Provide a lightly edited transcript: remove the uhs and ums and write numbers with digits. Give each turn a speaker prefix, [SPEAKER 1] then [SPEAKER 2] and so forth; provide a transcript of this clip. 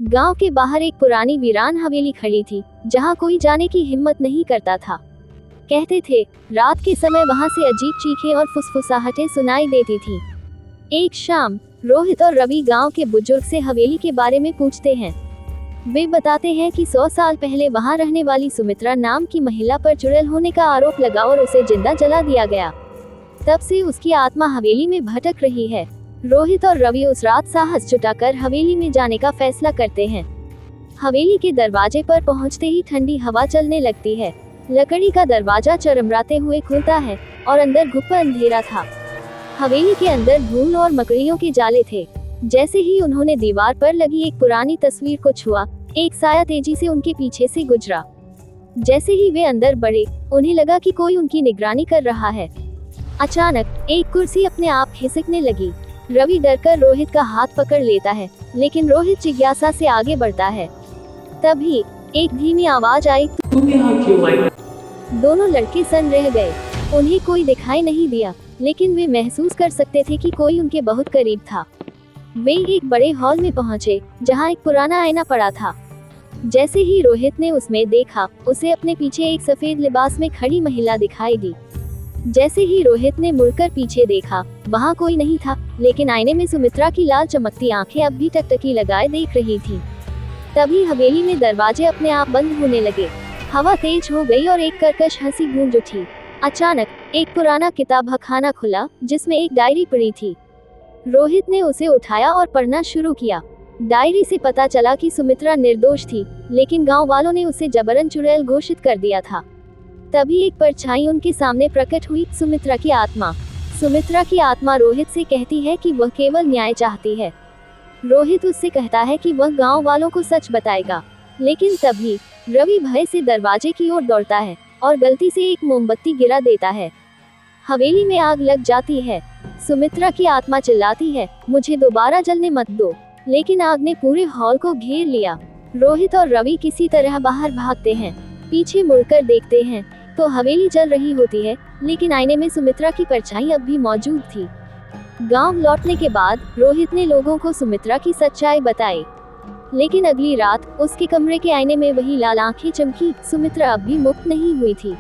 [SPEAKER 1] गांव के बाहर एक पुरानी वीरान हवेली खड़ी थी, जहां कोई जाने की हिम्मत नहीं करता था। कहते थे, रात के समय वहां से अजीब चीखें और फुसफुसाहटें सुनाई देती थी। एक शाम रोहित और रवि गांव के बुजुर्ग से हवेली के बारे में पूछते हैं। वे बताते हैं कि 100 साल पहले वहां रहने वाली सुमित्रा नाम की महिला पर चुड़ैल होने का आरोप लगा और उसे जिंदा जला दिया गया। तब से उसकी आत्मा हवेली में भटक रही है। रोहित और रवि उस रात साहस जुटाकर हवेली में जाने का फैसला करते हैं। हवेली के दरवाजे पर पहुंचते ही ठंडी हवा चलने लगती है। लकड़ी का दरवाजा चरमराते हुए खुलता है और अंदर घुप्पा अंधेरा था। हवेली के अंदर धूल और मकड़ियों के जाले थे। जैसे ही उन्होंने दीवार पर लगी एक पुरानी तस्वीर को छुआ, एक साया तेजी से उनके पीछे से गुजरा। जैसे ही वे अंदर बढ़े, उन्हें लगा कि कोई उनकी निगरानी कर रहा है। अचानक एक कुर्सी अपने आप खिसकने लगी। रवि डरकर रोहित का हाथ पकड़ लेता है, लेकिन रोहित जिज्ञासा से आगे बढ़ता है। तभी एक धीमी आवाज आई,
[SPEAKER 2] तुम यहाँ क्यों आई?
[SPEAKER 1] दोनों लड़के सन रह गए। उन्हें कोई दिखाई नहीं दिया, लेकिन वे महसूस कर सकते थे कि कोई उनके बहुत करीब था। वे एक बड़े हॉल में पहुंचे, जहां एक पुराना आईना पड़ा था। जैसे ही रोहित ने उसमें देखा, उसे अपने पीछे एक सफेद लिबास में खड़ी महिला दिखाई दी। जैसे ही रोहित ने मुड़कर पीछे देखा, वहां कोई नहीं था, लेकिन आईने में सुमित्रा की लाल चमकती आंखें अब भी टकटकी लगाए देख रही थी। तभी हवेली में दरवाजे अपने आप बंद होने लगे। हवा तेज हो गई और एक कर्कश हंसी गूंज उठी। अचानक एक पुराना किताबखाना खुला, जिसमें एक डायरी पड़ी थी। रोहित ने उसे उठाया और पढ़ना शुरू किया। डायरी से पता चला कि सुमित्रा निर्दोष थी, लेकिन गांव वालों ने उसे जबरन चुड़ैल घोषित कर दिया था। तभी एक परछाई उनके सामने प्रकट हुई, सुमित्रा की आत्मा। सुमित्रा की आत्मा रोहित से कहती है कि वह केवल न्याय चाहती है। रोहित उससे कहता है कि वह गांव वालों को सच बताएगा, लेकिन तभी रवि भय से दरवाजे की ओर दौड़ता है और गलती से एक मोमबत्ती गिरा देता है। हवेली में आग लग जाती है। सुमित्रा की आत्मा चिल्लाती है, मुझे दोबारा जलने मत दो, लेकिन आग ने पूरे हॉल को घेर लिया। रोहित और रवि किसी तरह बाहर भागते हैं। पीछे मुड़कर देखते हैं तो हवेली जल रही होती है, लेकिन आईने में सुमित्रा की परछाई अब भी मौजूद थी। गांव लौटने के बाद रोहित ने लोगों को सुमित्रा की सच्चाई बताई, लेकिन अगली रात उसके कमरे के आईने में वही लाल आंखें चमकी। सुमित्रा अब भी मुक्त नहीं हुई थी।